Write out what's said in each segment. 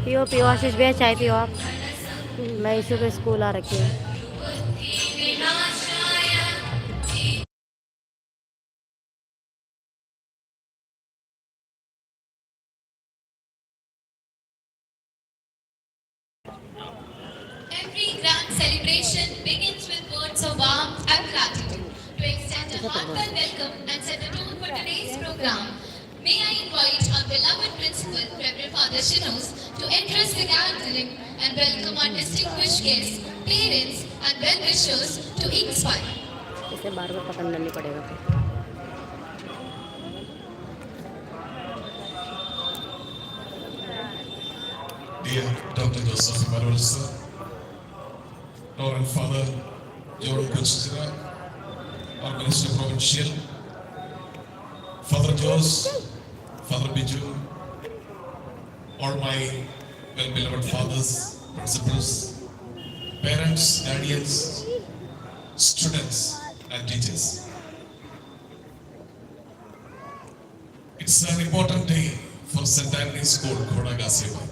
पियो पियो आशीष भैया चाय पियो आप। मैं इसी को स्कूल आ रखी हूँ। Every grand celebration begins with words of warmth and gratitude. To extend a heartfelt welcome and set the tone for today's program, may I invite our beloved principal, Reverend Father Shinos, to address the gathering and welcome our distinguished guests, parents, and well-wishers to inspire. इसे बार बार पकड़ना नहीं पड़ेगा फिर। Dear Dr. Joseph Manuel sir, Reverend Father John Kuchira, our Minister Provincial, Father Jose, Father Biju, all my well-beloved fathers, principals, parents, guardians, students, and teachers. It's an important day for St. Anthony's School, Kodagasiwa.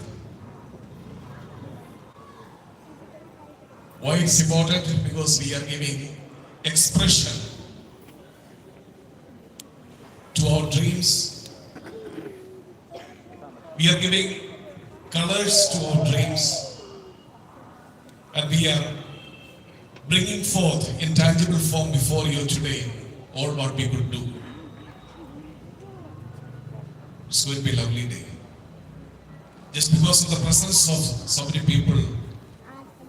Why it's important? Because we are giving expression to our dreams. We are giving colors to our dreams. And we are bringing forth in tangible form before you today all what we could do. It's going to be a lovely day. Just because of the presence of so many people,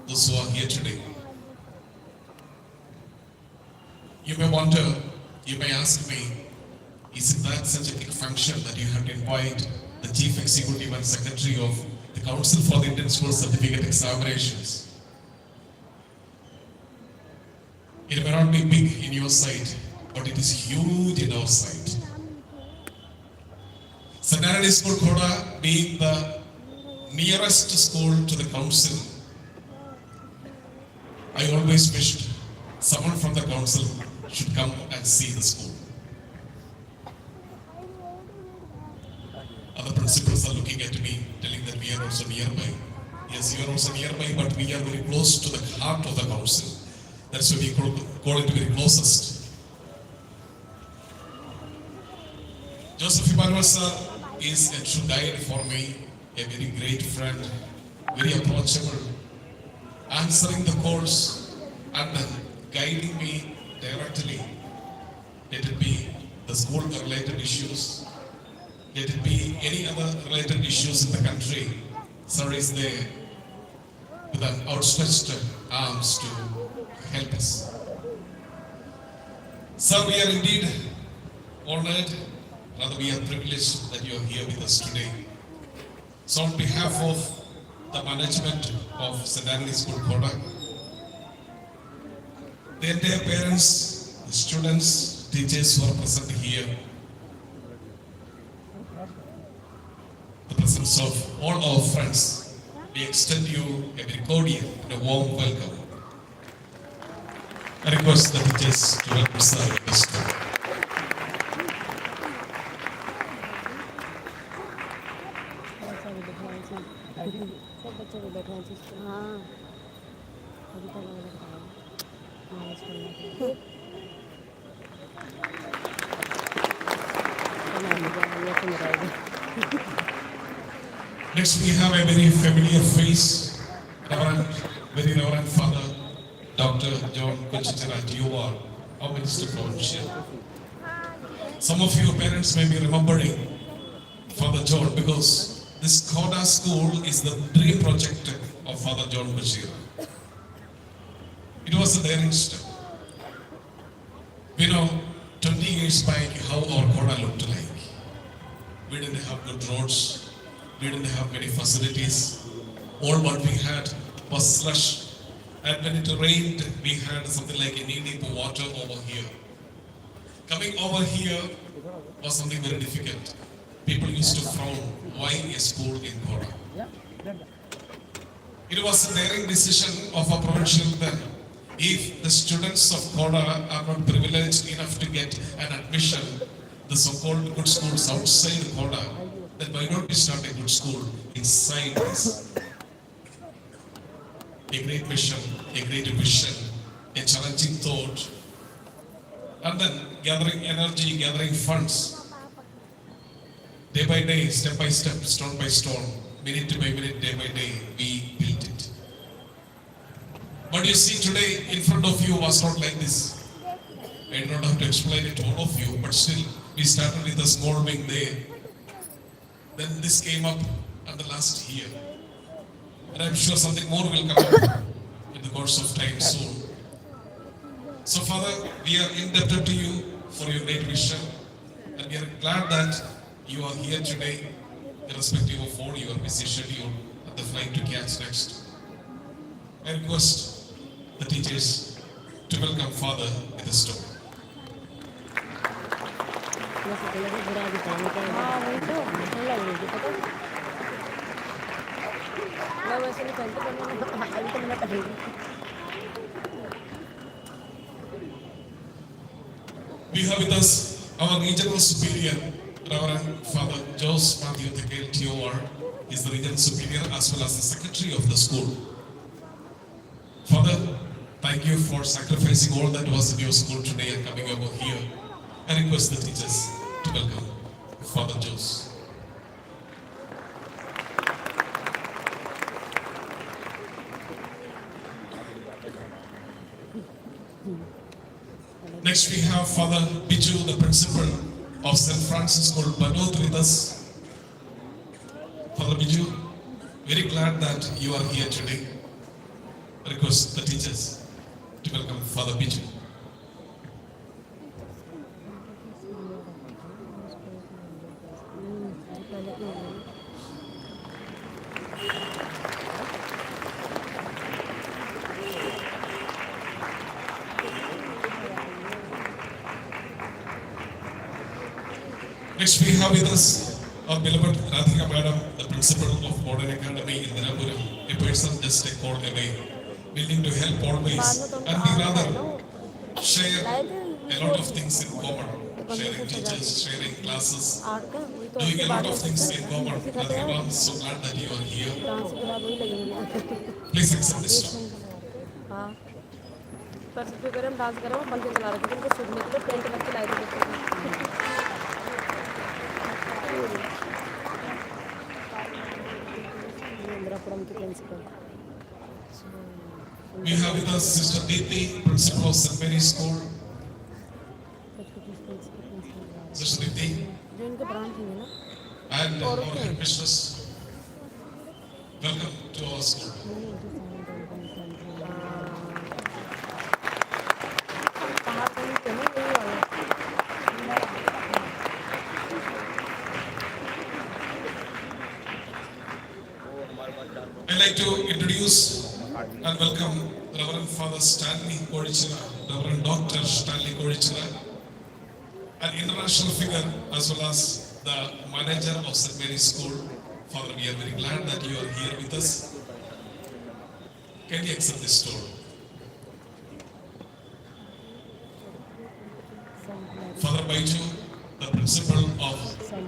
those who are here today. You may wonder, you may ask me, is it that such a big function that you have to invite the Chief Executive and Secretary of the Council for the Indian School Certificate Examinations? It may not be big in your sight, but it is huge in our sight. St. Anthony's School Khoda being the nearest school to the council, I always wished someone from the council should come and see the school. Other principals are looking at me, telling that we are also nearby. Yes, you are also nearby, but we are very close to the heart of the council. That's why we call it very closest. Joseph Emmanuel sir is a true guide for me, a very great friend, very approachable, answering the calls and guiding me directly. Let it be the school related issues, let it be any other related issues in the country. Sir is there with an outstretched arms to help us. Sir, we are indeed honored, rather we are privileged that you are here with us today. So on behalf of the management of St. Anthony's School Khoda, the entire parents, the students, teachers who are present here, the presence of all our friends, we extend you a very cordial and a warm welcome. I request the teachers to welcome sir with us too. सब बच्चों को बैठा है। हाँ अभी तक लग रहा है मैनेज करना Next we have a very familiar face, Reverend, very Reverend Father, Dr. John Kuchitara, you are our Minister Provincial. Some of your parents may be remembering Father John because this Khoda school is the dream project of Father John Kuchitara. It was a daring step. We know 20 years back how our Khoda looked like. We didn't have good roads. We didn't have many facilities. All what we had was slush. And when it rained, we had something like a knee-deep water over here. Coming over here was something very difficult. People used to frown, why a school in Khoda? It was a daring decision of a provincial then. If the students of Khoda are not privileged enough to get an admission, the so-called good schools outside Khoda, then why not we start a good school inside this? A great mission, a great vision, a challenging thought, and then gathering energy, gathering funds, day by day, step by step, stone by stone, minute by minute, day by day, we built it. What you see today in front of you was not like this. I do not have to explain it to all of you, but still, we started with a small wing there. Then this came up at the last year. And I'm sure something more will come up in the course of time soon. So, Father, we are indebted to you for your great vision, and we are glad that you are here today, irrespective of all your busy schedule and the flight to catch next. I request the teachers to welcome Father with a story. वैसे तो लगे बुरा भी था निकल हाँ वही तो नहीं लग रही थी पता मैं वैसे नहीं पहनती पर मैंने अभी तो मैंने पहन ली We have with us our regional superior, Reverend Father Jose Matthew Tekel TOR, is the regional superior as well as the secretary of the school. Father, thank you for sacrificing all that was in your school today and coming over here. I request the teachers to welcome Father Jose. Next we have Father Biju, the principal of St. Francis School, Badod with us. Father Biju, very glad that you are here today. I request the teachers to welcome Father Biju. Next we have with us our beloved Radhika Madam, the principal of Modern Academy in Dhanapuram, a person just a call away, willing to help always and we rather share a lot of things in common, sharing teachers, sharing classes, doing a lot of things in common. Radhika Madam, so glad that you are here. Please accept this one. हाँ पर जो करें हम dance करें वो बंद के चला रहे थे उनको सीखने के लिए पेंट करके लाए थे बच्चों We have with us Sister Preeti, principal of St. Mary's School. Sister Preeti जो इनके ब्रांड थे ना and our headmistress. Welcome to our school. I'd like to introduce and welcome Reverend Father Stanley Korichira, Reverend Dr. Stanley Korichira, an international figure as well as the manager of St. Mary's School. Father, we are very glad that you are here with us. Can you accept this story? Father Baiju, the principal of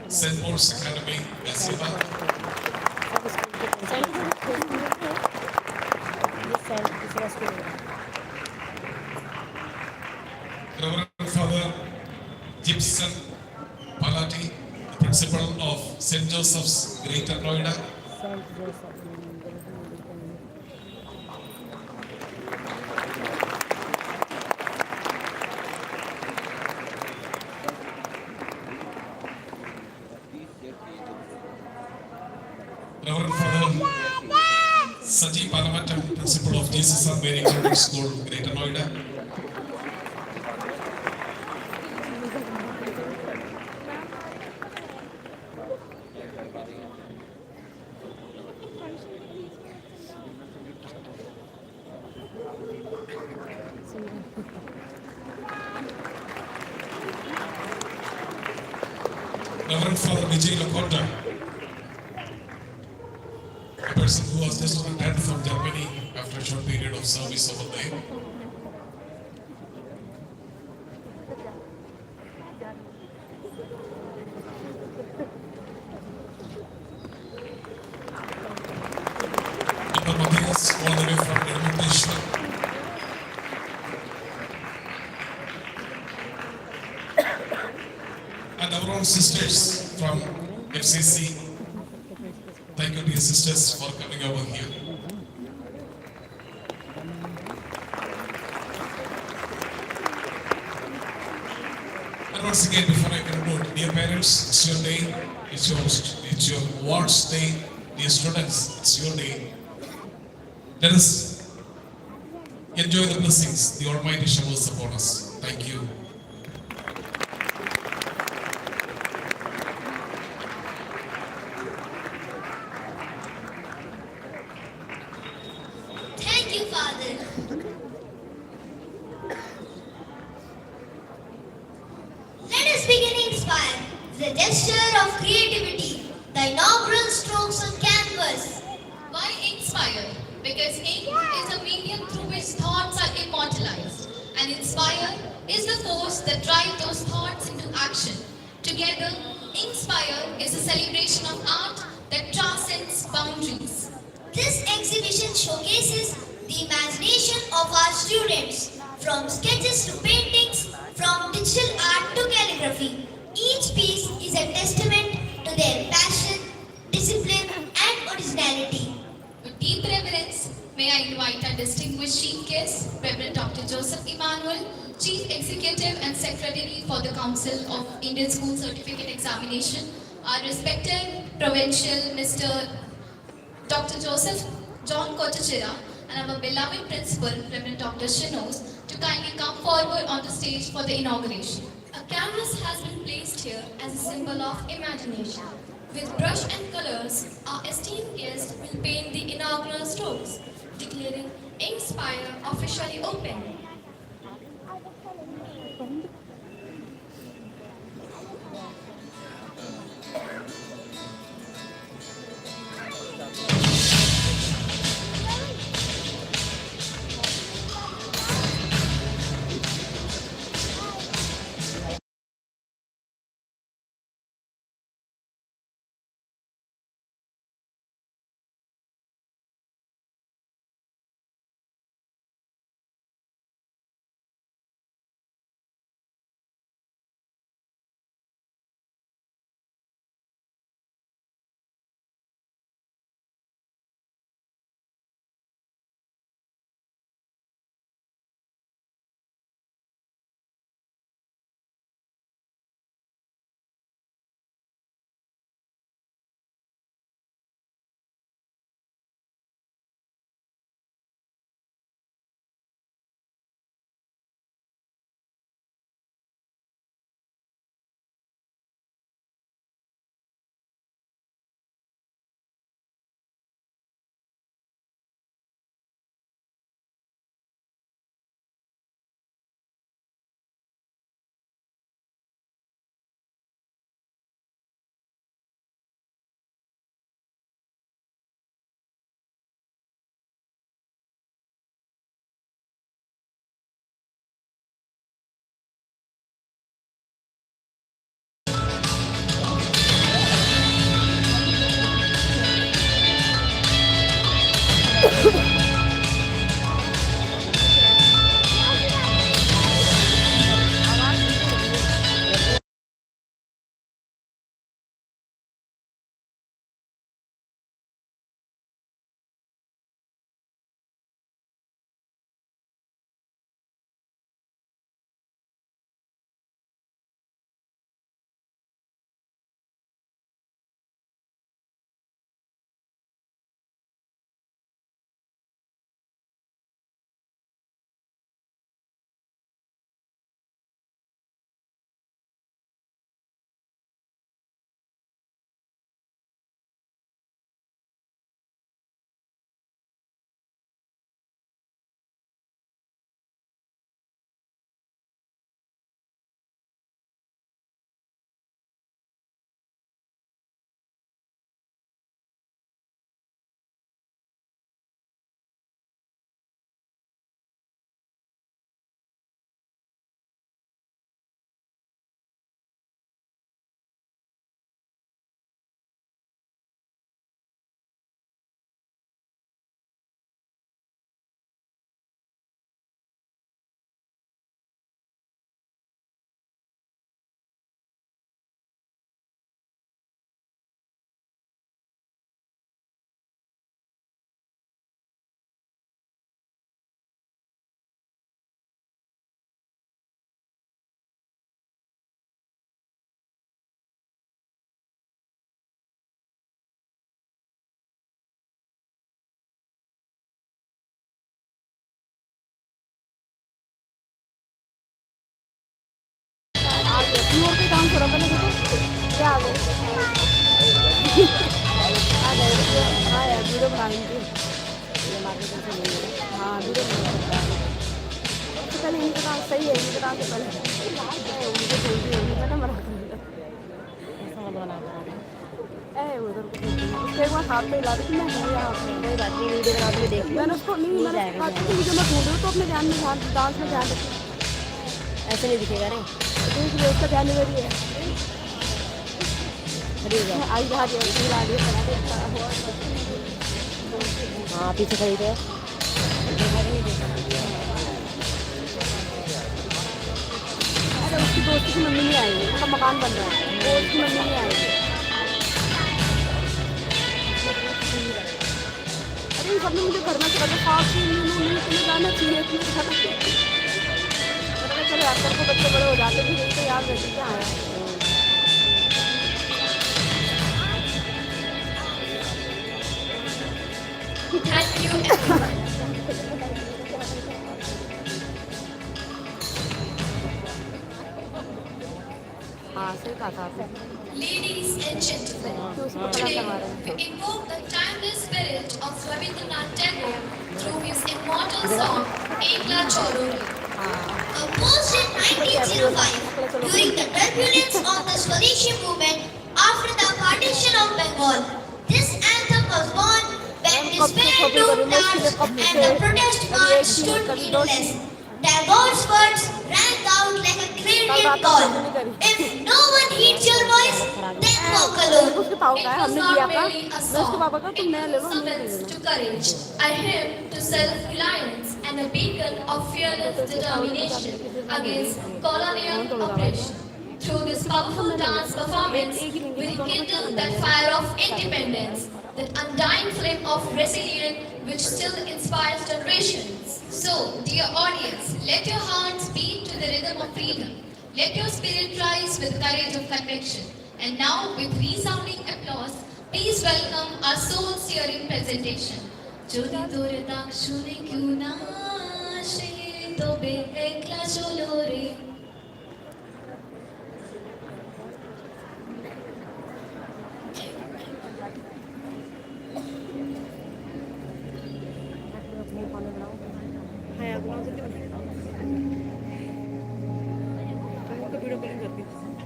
St. Paul's Academy, Gasiba. Reverend Father Gibson Palati, the principal of St. Joseph's, Greater Noida. Reverend Father Saji Paramatam, principal of Jesus and Mary Catholic School, Greater Noida. Reverend Father Vijay Lakota, a person who was just returned from Germany after a short period of service over there. students all the way from Education. And our own sisters from FCC. Thank you, dear sisters, for coming over here. And once again, before I conclude, dear parents, it's your day, it's your awards day. Dear students, it's your day. Let us enjoy the blessings the Almighty showers upon us. Thank you. Thank you, Father. Let us begin inspire the gesture of creativity, the inaugural strokes on canvas. Why inspire? Because ink is a medium through which thoughts are immortalized, and inspire is the force that drives those thoughts into action. Together, Inspire is a celebration of art that transcends boundaries. This exhibition showcases the imagination of our students, from sketches to paintings, from digital art to calligraphy. Each piece is a testament to their passion, discipline, and originality. With deep reverence, may I invite our distinguished chief guest, Reverend Dr. Joseph Emmanuel, Chief Executive and Secretary for the Council of Indian School Certificate Examination, our respected Provincial Mr. Dr. Joseph John Kochachira, and our beloved Principal, Reverend Dr. Shinos, to kindly come forward on the stage for the inauguration. A canvas has been placed here as a symbol of imagination. With brush and colors, our esteemed guest will paint the inaugural strokes, declaring Inspire officially open. Video बना लेंगे ये market से नहीं है। हाँ video बना सकता है तो पहले इनका काम सही है इनका काम से पहले उनको जल्दी होगी मैंने बना कर ऐसा वाला बना कर उधर को उसके एक बार हाथ पे हिला दी थी मैं यहाँ कोई बात नहीं वीडियो बना के देख मैंने उसको नहीं मैंने कहा कि वीडियो में ढूंढ रही हूँ तो अपने ध्यान में ध्यान डांस में ध्यान रखी ऐसे नहीं दिखेगा रे देख लो उसका ध्यान नहीं रही है आई जहाँ हिला दी हाँ पीछे खड़ी थे अरे उसकी दोस्त की मम्मी नहीं आई उसका मकान बन रहा है वो उसकी मम्मी नहीं आई अरे इन सबने मुझे करना चाहिए खास तुम्हें जाना चाहिए चलो आजकल को बच्चे बड़े हो जाते भी नहीं तो याद रहते क्या आया Thank you everyone. हाँ सही कहा था आपने Ladies and gentlemen, today we invoke the timeless spirit of Rabindranath Tagore through his immortal song Ekla Chaudhary. Composed in 1905 during the turbulence of the Swadeshi movement after the partition of Bengal. This anthem was born when despair loomed large and the protest march stood meaningless. Tagore's words rang out like a clarion call. If no one heeds your voice, then walk alone. उसके पापा का It was हमने not किया था merely a उसके song, पापा का तुम नया ले it low was a summons to courage, a hymn to self-reliance and a beacon of fearless determination against colonial oppression. Through this powerful dance performance, we rekindle that fire of independence, that undying flame of resilience which still inspires generations. So, dear audience, let your hearts beat to the rhythm of freedom. Let your spirit rise with the courage of conviction. And now, with resounding applause, please welcome our soul-searing presentation. Jodi tore tak shune kyun na ashe, tobe ekla cholo re.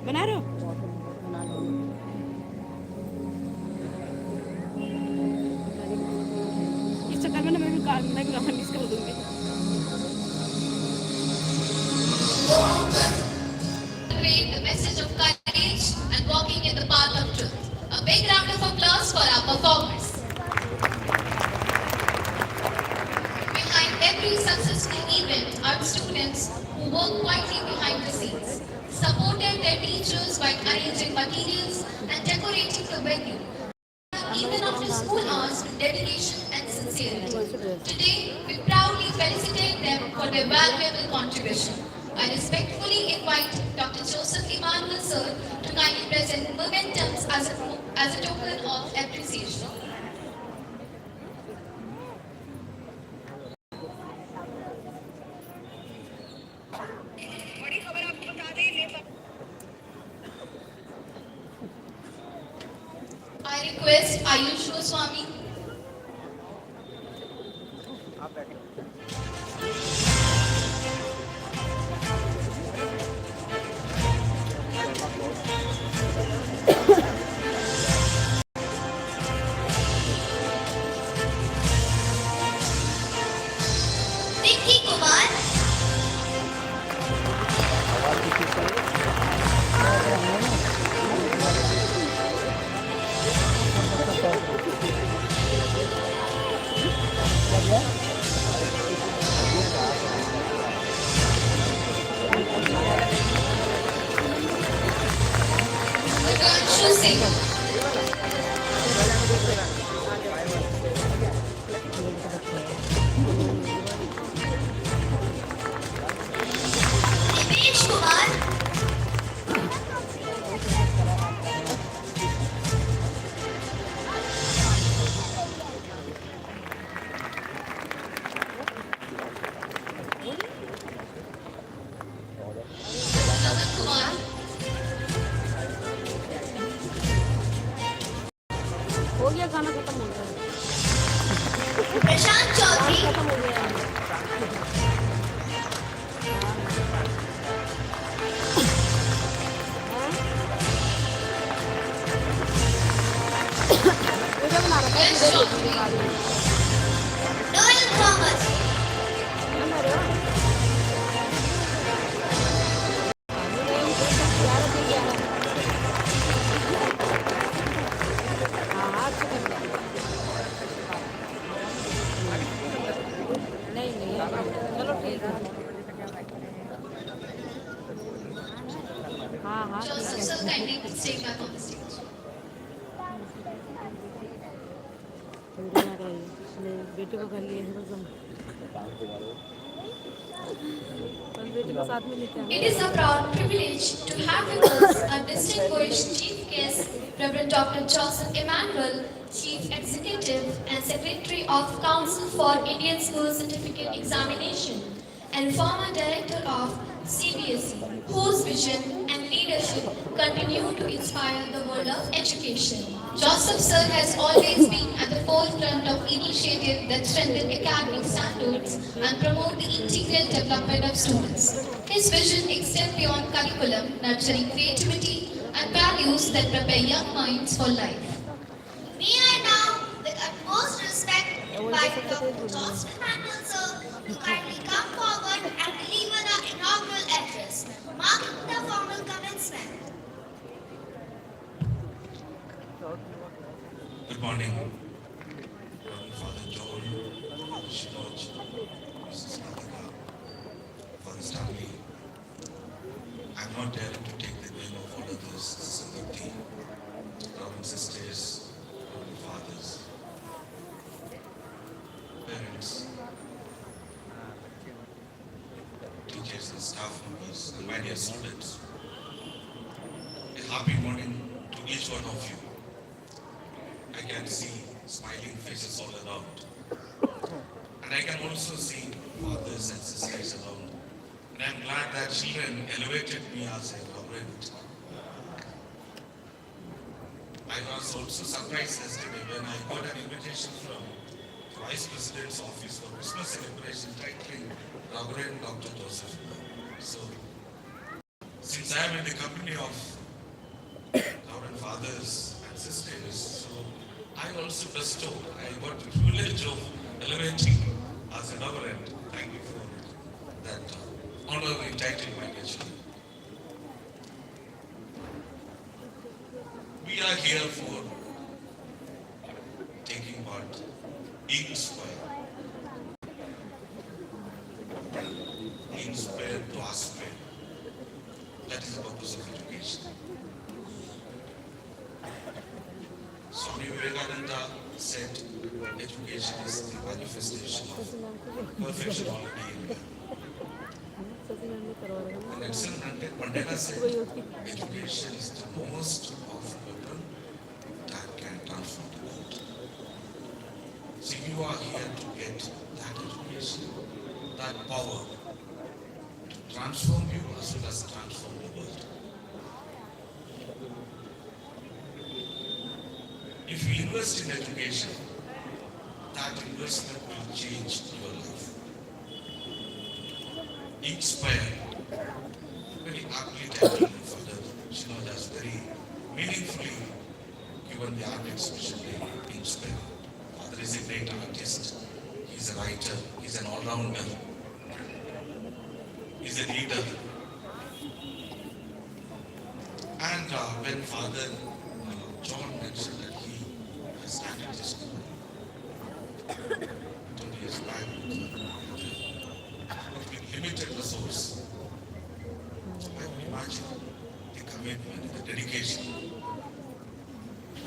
बना रहे हो इस चक्कर में मैं भी गाना miss कर दूंगी Convey the message of courage and walking in the path of truth. A big round of applause for our performers. Behind every successful event are students who work quietly behind the scenes, supported their teachers by arranging materials and decorating the venue, even after school hours with dedication and sincerity. Today, we proudly felicitate them for their valuable contribution. I respectfully invite Dr. Joseph Emmanuel Sir to kindly present mementos as a token of appreciation. I request Ayush Goswami. Vicky Kumar, Akanshu Singh. Dipesh Kumar, Naman Kumar. हो गया गाना खत्म हो गया Prashant Chaudhary, खत्म हो गया है। वीडियो बना रखा है Yes, वीडियो Chaudhary. देखने वाली Noel Thomas, है मेरे हाँ हाँ अच्छा कर दिया। नहीं नहीं चलो ठीक है हाँ हाँ ठीक Joseph, है sir, kindly please take back on the stage. Video बना रही है अपने बेटे को कर लिए हैं तुम पर बेटे को साथ में लेके आना It is a proud privilege to have with us a distinguished chief guest, Reverend Dr. Joseph Emmanuel, Chief Executive and Secretary of Council for Indian School Certificate Examination and former Director of CBSE, whose vision and leadership continue to inspire the world of education. Joseph Sir has always been at the forefront of initiatives that strengthen academic standards and promote the integral development of students. His vision extends beyond curriculum, nurturing creativity and values that prepare young minds for life. may I now, with utmost respect, invite Dr. Joseph Emmanuel sir to kindly come forward and deliver the inaugural address, marking the formal commencement. Good morning, Father John, Father Shinoj, Mrs. Radhika, Father Stanley. I'm not daring to take the name of all others, Sister Preeti, Reverend Sisters, Reverend Fathers, parents, teachers and staff members, and my dear students. A happy morning to each one of you. I can see smiling faces all around. And I can also see fathers and sisters around. And I'm glad that children elevated me as a reverend. I was also surprised yesterday when I got an invitation from the Vice President's office for Christmas celebration titling Reverend Dr. Joseph. So, since I am in the company of Reverend fathers and sisters, so I also bestowed, I got the privilege of elevating as a reverend. Thank you for that honorary title, my dear children. We are here for taking part, inspire to aspire. That is the purpose of education. Swami Vivekananda said education is the manifestation of perfection already in man. And Nelson Mandela said education is the most powerful weapon that can transform the world. So you are here to get that education, that power to transform you as well as transform the world. If you invest in education, that investment will change your life. Inspire, very aptly titled, Father Shinoj has very meaningfully given the art exhibition name, Inspire. Father is a great artist, he's a writer, he's an all-rounder, he's a leader. And when Father John mentioned that he has started this school 20 years back with limited resource. So I can imagine the commitment, the dedication,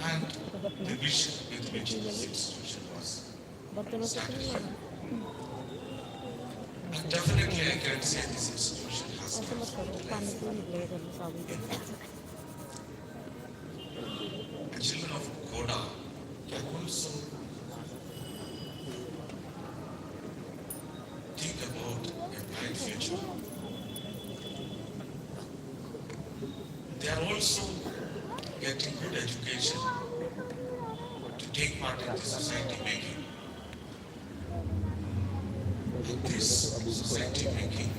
and the vision with which this institution was started. And definitely I can say this institution has transformed the life. And children of Koda can also think about a bright future. They are also getting good education to take part in the society making. And this society making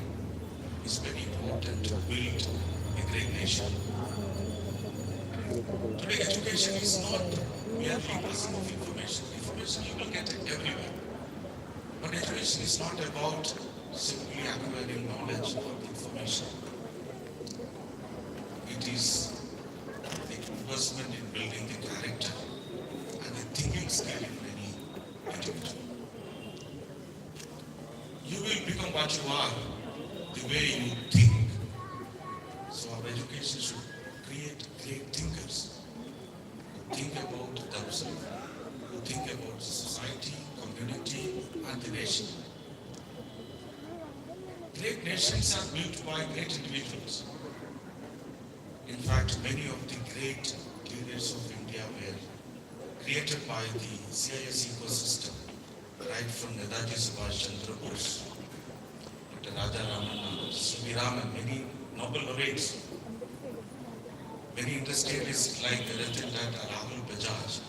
is very important to build a great nation. Today, education is not merely passing of information. Information you will get everywhere. But education is not about simply acquiring knowledge or information. It is the investment in building the character and the thinking skill in many individuals. You will become what you are the way you think. So our education should create great thinkers who think about themselves, who think about society, community, and the nation. Great nations are built by great individuals. In fact, many of the great leaders of India were created by the CIS ecosystem, right from Netaji Subhash Chandra Bose, Dr. Raja Raman, C.V. Raman, many Nobel laureates, many industrialists like Ratan Tata, Rahul Bajaj.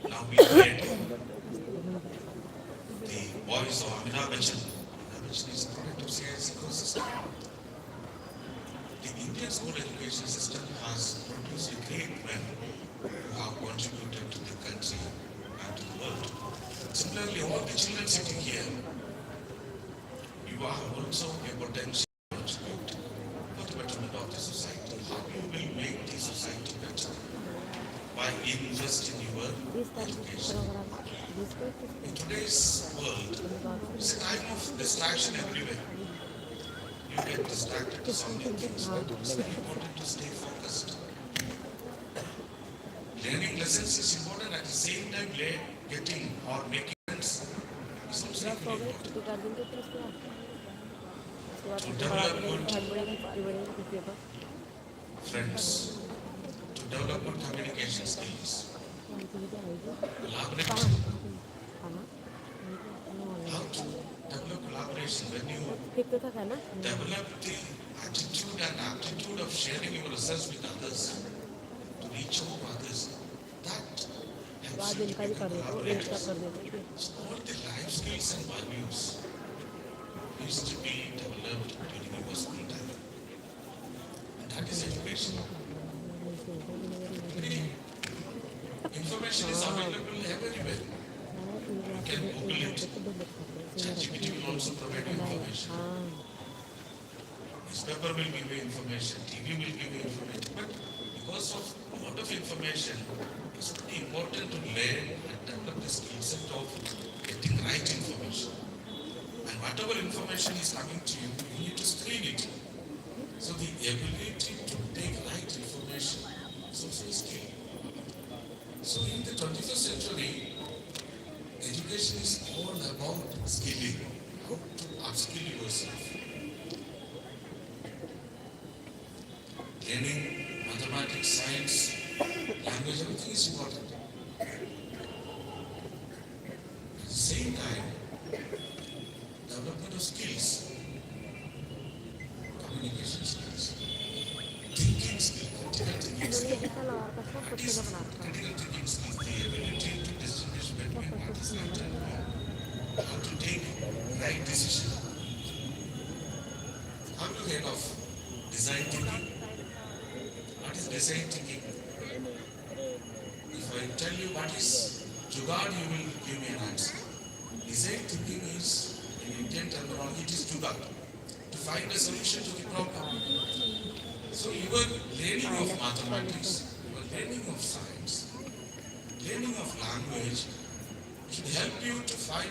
Now we read the voice of Amitabh Bachchan. Amitabh Bachchan is a product of CIS ecosystem. The Indian school education system has produced great men who have contributed to the country and to the world. Similarly, all the children sitting here, you are also a potential contributor for the betterment of the society. How you will make the society better? By investing in your education. In today's world, it's a time of distraction everywhere. You get distracted to so many things, but it's very important to stay focused. Learning lessons is important, at the same time getting or making friends is also very important. To develop good friends, to develop good communication skills, collaborate. How to develop collaboration when you develop the attitude and aptitude of sharing your research with others, to reach out to others, that helps you to become collaborators. So all the life skills and values used to be developed during your school time. And that is education. Information is available everywhere. You can Google it. ChatGPT will also provide you information. Newspaper will give you information. TV will give you information. But because of a lot of information, it's very important to learn and develop the skill set of getting right information. And whatever information is coming to you, you need to screen it. So the ability to take right information is also a skill. So in the 21st century, education is all about skilling, how to upskill yourself. Learning mathematics, science, language, everything is important. At the same time, development of skills, communication skills, thinking skills, critical thinking skills. What is critical thinking skills? The ability to distinguish between what is right and wrong, how to take right decision. Have you heard of design thinking? What is design thinking? If I tell you what is jugaad, you will give me an answer. Design thinking is, in Indian terminology, it is jugaad, to find a solution to the problem. So your learning of mathematics, your learning of science, learning of language should help you to find